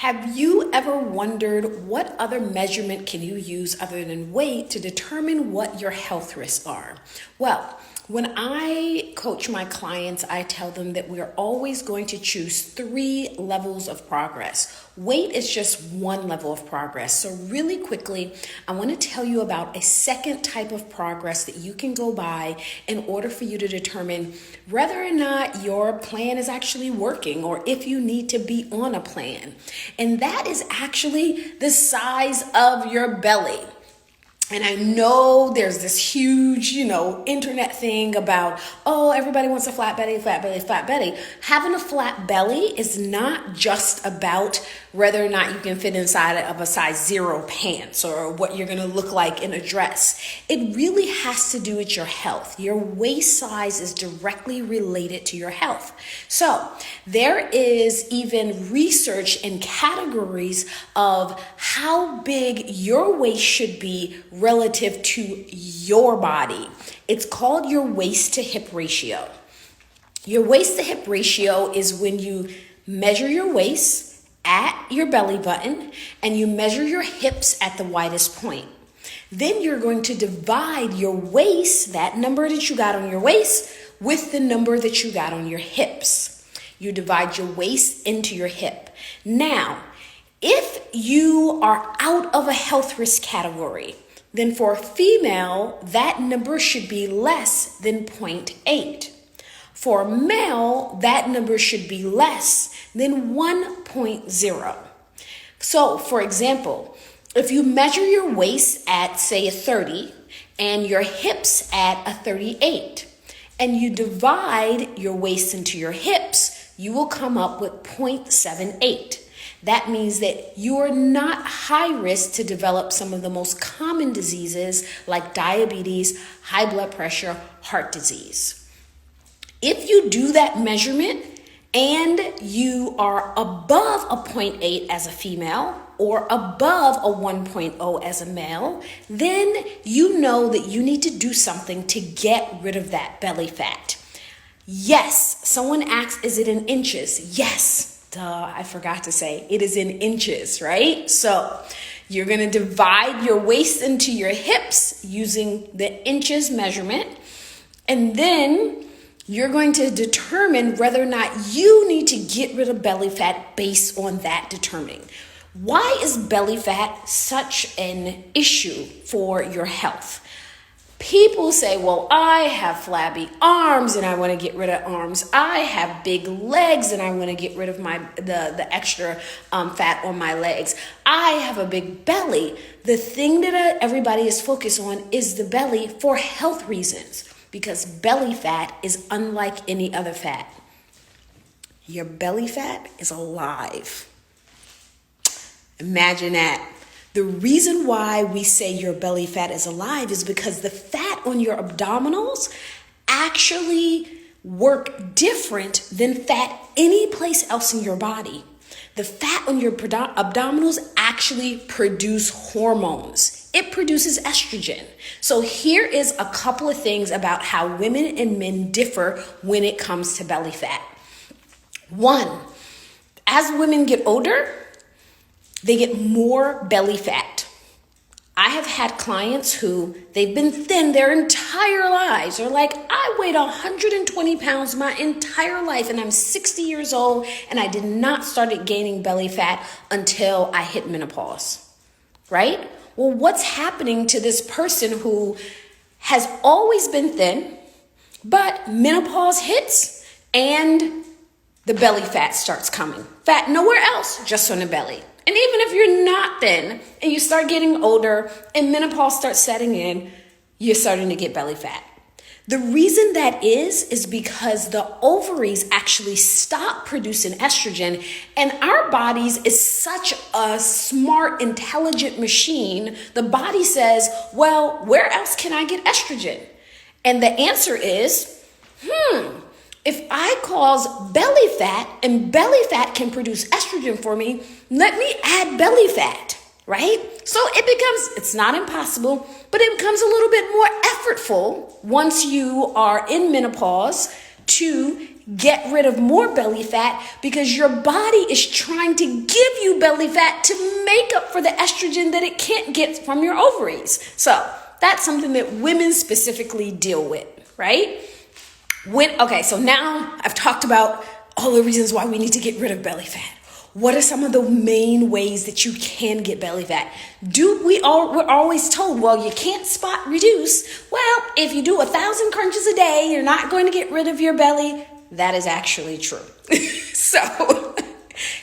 Have you ever wondered what other measurement can you use other than weight to determine what your health risks are? Well, when I coach my clients, I tell them that we're always going to choose 3 levels of progress. Weight is just one level of progress. So really quickly, I want to tell you about a second type of progress that you can go by in order for you to determine whether or not your plan is actually working or if you need to be on a plan. And that is actually the size of your belly. And I know there's this huge, internet thing about, oh, everybody wants a flat belly, flat belly, flat belly. Having a flat belly is not just about whether or not you can fit inside of a size 0 pants or what you're going to look like in a dress. It really has to do with your health. Your waist size is directly related to your health. So there is even research and categories of how big your waist should be relative to your body. It's called your waist to hip ratio. Your waist to hip ratio is when you measure your waist at your belly button and you measure your hips at the widest point. Then you're going to divide your waist, that number that you got on your waist, with the number that you got on your hips. You divide your waist into your hip. Now, if you are out of a health risk category, then for a female, that number should be less than 0.8. For a male, that number should be less than 1.0. So, for example, if you measure your waist at, say, a 30 and your hips at a 38, and you divide your waist into your hips, you will come up with 0.78. That means that you are not high risk to develop some of the most common diseases like diabetes, high blood pressure, heart disease. If you do that measurement and you are above a 0.8 as a female or above a 1.0 as a male, then you know that you need to do something to get rid of that belly fat. Yes, someone asks, is it in inches? Yes. I forgot to say, it is in inches, right? So you're going to divide your waist into your hips using the inches measurement. And then you're going to determine whether or not you need to get rid of belly fat based on that determining. Why is belly fat such an issue for your health? People say, well, I have flabby arms and I want to get rid of arms. I have big legs and I want to get rid of the extra fat on my legs. I have a big belly. The thing that everybody is focused on is the belly for health reasons, because belly fat is unlike any other fat. Your belly fat is alive. Imagine that. The reason why we say your belly fat is alive is because the fat on your abdominals actually work different than fat any place else in your body. The fat on your abdominals actually produce hormones. It produces estrogen. So here is a couple of things about how women and men differ when it comes to belly fat. 1, as women get older, they get more belly fat. I have had clients who they've been thin their entire lives. They're like, I weighed 120 pounds my entire life and I'm 60 years old and I did not start gaining belly fat until I hit menopause, right? Well, what's happening to this person who has always been thin, but menopause hits and the belly fat starts coming? Fat nowhere else, just on the belly. And even if you're not thin and you start getting older and menopause starts setting in, you're starting to get belly fat. The reason that is because the ovaries actually stop producing estrogen, and our bodies is such a smart, intelligent machine. The body says, well, where else can I get estrogen? And the answer is, if I cause belly fat and belly fat can produce estrogen for me, let me add belly fat, right? So it's not impossible, but it becomes a little bit more effortful once you are in menopause to get rid of more belly fat because your body is trying to give you belly fat to make up for the estrogen that it can't get from your ovaries. So that's something that women specifically deal with, right? So now I've talked about all the reasons why we need to get rid of belly fat. What are some of the main ways that you can get belly fat? We're always told, well, you can't spot reduce. Well, if you do 1,000 crunches a day, you're not going to get rid of your belly. That is actually true. So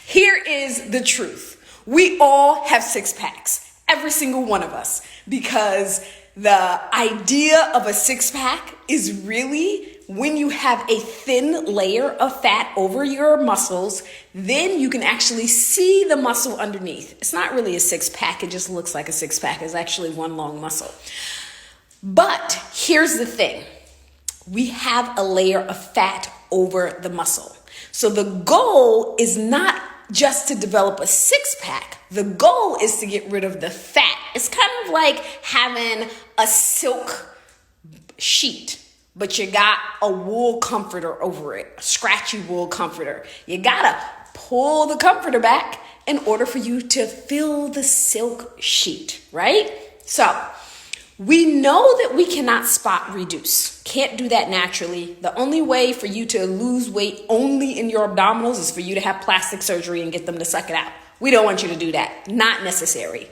here is the truth. We all have six packs, every single one of us, because the idea of a six pack is really when you have a thin layer of fat over your muscles, then you can actually see the muscle underneath. It's not really a six pack. It just looks like a six pack. It's actually one long muscle. But here's the thing. We have a layer of fat over the muscle. So the goal is not just to develop a six pack. The goal is to get rid of the fat. It's kind of like having a silk sheet, but you got a wool comforter over it, a scratchy wool comforter. You gotta pull the comforter back in order for you to fill the silk sheet, right? So we know that we cannot spot reduce. Can't do that naturally. The only way for you to lose weight only in your abdominals is for you to have plastic surgery and get them to suck it out. We don't want you to do that. Not necessary.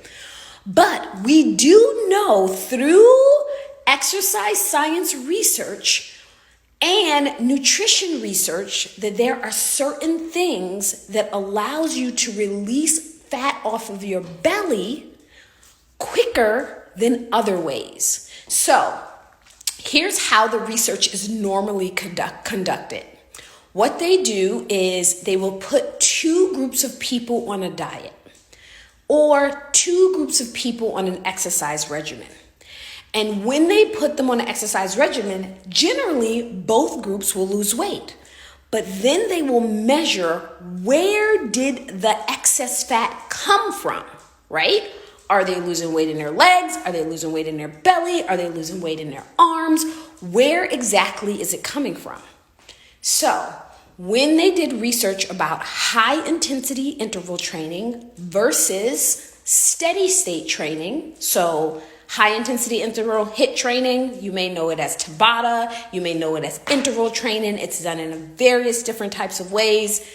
But we do know through exercise science research and nutrition research that there are certain things that allows you to release fat off of your belly quicker than other ways. So here's how the research is normally conducted. What they do is they will put two groups of people on a diet or two groups of people on an exercise regimen. And when they put them on an exercise regimen, generally both groups will lose weight. But then they will measure where did the excess fat come from, right? Are they losing weight in their legs? Are they losing weight in their belly? Are they losing weight in their arms? Where exactly is it coming from? So when they did research about high intensity interval training versus steady state training, so high intensity interval HIIT training, you may know it as Tabata, you may know it as interval training. It's done in various different types of ways.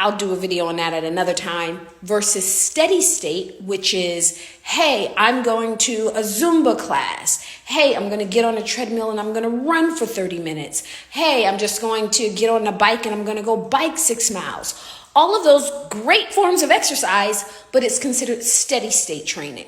I'll do a video on that at another time. Versus steady state, which is, hey, I'm going to a Zumba class. Hey, I'm going to get on a treadmill and I'm going to run for 30 minutes. Hey, I'm just going to get on a bike and I'm going to go bike 6 miles. All of those great forms of exercise, but it's considered steady state training.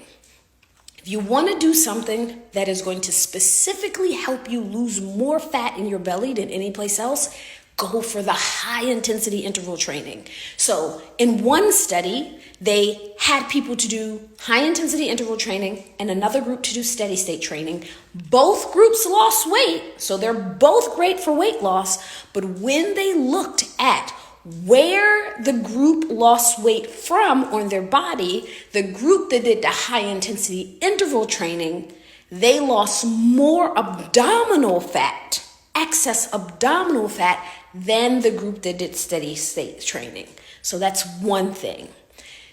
If you want to do something that is going to specifically help you lose more fat in your belly than any place else, go for the high intensity interval training. So in one study, they had people to do high intensity interval training and another group to do steady state training. Both groups lost weight, so they're both great for weight loss. But when they looked at where the group lost weight from on their body, the group that did the high intensity interval training, they lost more abdominal fat, excess abdominal fat, than the group that did steady state training. So that's one thing.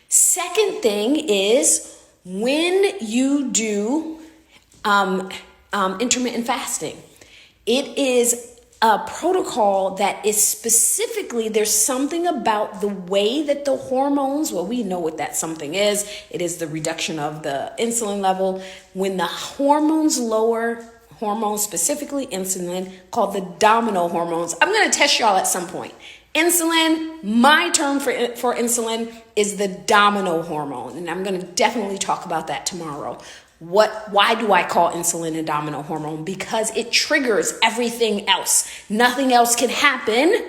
Second thing is when you do intermittent fasting, it is a protocol that is specifically, there's something about the way that the hormones, well, we know what that something is. It is the reduction of the insulin level. When the hormones lower, hormones, specifically insulin, called the domino hormones. I'm going to test y'all at some point. Insulin, my term for insulin is the domino hormone. And I'm going to definitely talk about that tomorrow. Why do I call insulin a domino hormone? Because it triggers everything else. Nothing else can happen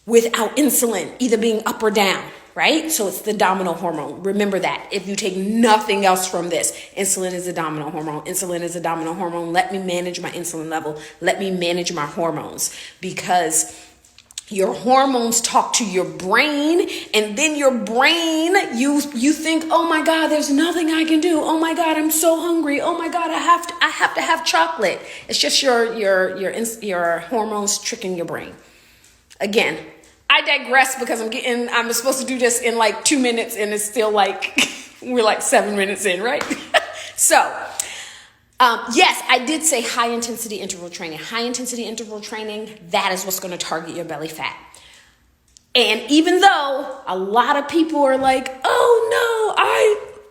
without insulin, either being up or down, right? So it's the domino hormone. Remember that. If you take nothing else from this, insulin is a domino hormone. Insulin is a domino hormone. Let me manage my insulin level. Let me manage my hormones, because your hormones talk to your brain, and then your brain, you think, oh my God, there's nothing I can do. Oh my God, I'm so hungry. Oh my God, I have to have chocolate. It's just your hormones tricking your brain. Again, I digress because I'm supposed to do this in like 2 minutes and it's still like, we're like 7 minutes in, right? So, yes, I did say high intensity interval training. High intensity interval training, that is what's going to target your belly fat. And even though a lot of people are like, oh no,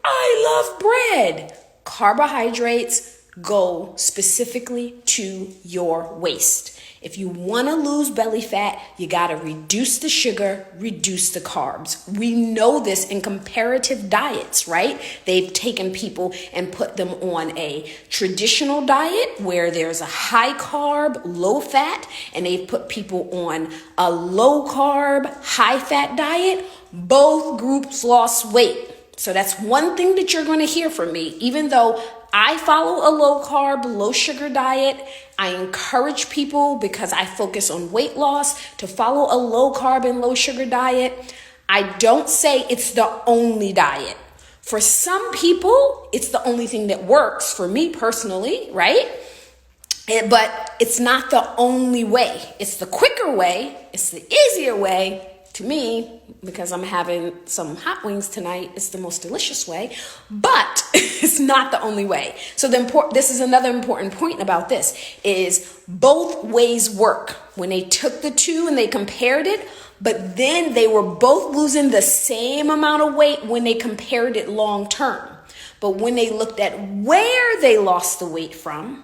I love bread. Carbohydrates go specifically to your waist. If you want to lose belly fat, you got to reduce the sugar, reduce the carbs. We know this in comparative diets, right? They've taken people and put them on a traditional diet where there's a high carb, low fat, and they've put people on a low carb, high fat diet. Both groups lost weight. So that's one thing that you're going to hear from me. Even though I follow a low carb, low sugar diet, I encourage people, because I focus on weight loss, to follow a low carb and low sugar diet. I don't say it's the only diet. For some people, it's the only thing that works. For me personally, right? But it's not the only way. It's the quicker way. It's the easier way. To me, because I'm having some hot wings tonight, it's the most delicious way, but it's not the only way. So this is another important point about this, is both ways work. When they took the two and they compared it, but then they were both losing the same amount of weight when they compared it long term. But when they looked at where they lost the weight from,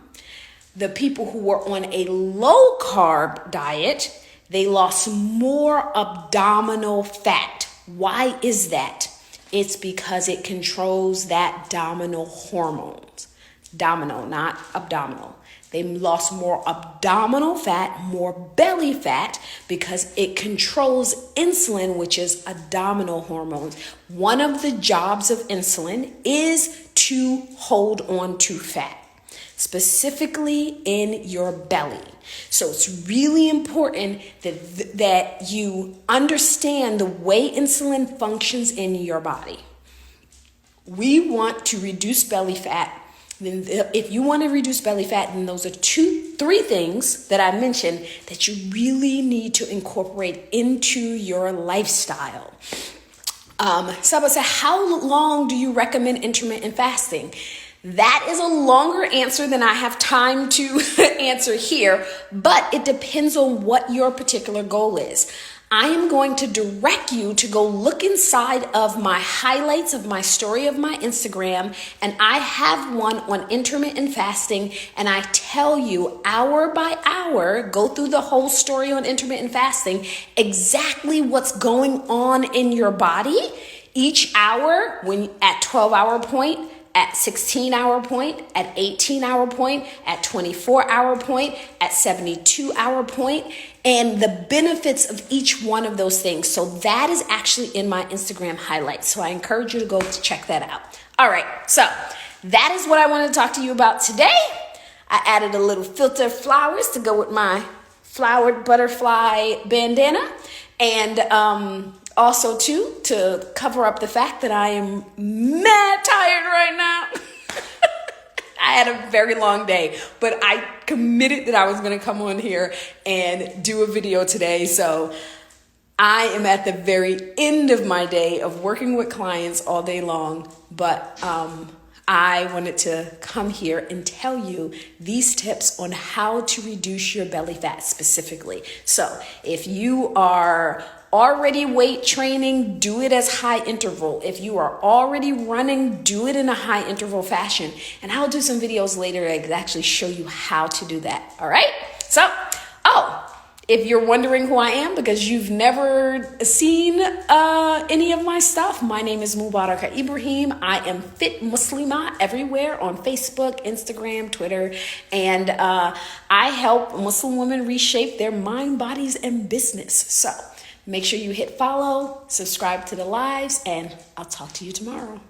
the people who were on a low carb diet, they lost more abdominal fat. Why is that? It's because it controls that abdominal hormones. Abdominal, not abdominal. They lost more abdominal fat, more belly fat, because it controls insulin, which is abdominal hormones. One of the jobs of insulin is to hold on to fat, specifically in your belly. So it's really important that you understand the way insulin functions in your body. We want to reduce belly fat. Then if you want to reduce belly fat, then those are 3 things that I mentioned that you really need to incorporate into your lifestyle. Someone said, how long do you recommend intermittent fasting? That is a longer answer than I have time to answer here, but it depends on what your particular goal is. I am going to direct you to go look inside of my highlights of my story of my Instagram, and I have one on intermittent fasting, and I tell you hour by hour, go through the whole story on intermittent fasting, exactly what's going on in your body each hour, when at 12-hour point, at 16-hour point, at 18-hour point, at 24-hour point, at 72-hour point, and the benefits of each one of those things. So that is actually in my Instagram highlights. So I encourage you to go to check that out. All right, so that is what I wanted to talk to you about today. I added a little filter of flowers to go with my flowered butterfly bandana, and also, too, to cover up the fact that I am mad tired right now. I had a very long day, but I committed that I was going to come on here and do a video today. So I am at the very end of my day of working with clients all day long, but I wanted to come here and tell you these tips on how to reduce your belly fat specifically. So if you are already weight training, do it as high interval. If you are already running, do it in a high interval fashion. And I'll do some videos later that actually show you how to do that. All right? So, if you're wondering who I am because you've never seen any of my stuff, my name is Mubaraka Ibrahim. I am Fit Muslima everywhere on Facebook, Instagram, Twitter, and I help Muslim women reshape their mind, bodies, and business. So make sure you hit follow, subscribe to the lives, and I'll talk to you tomorrow.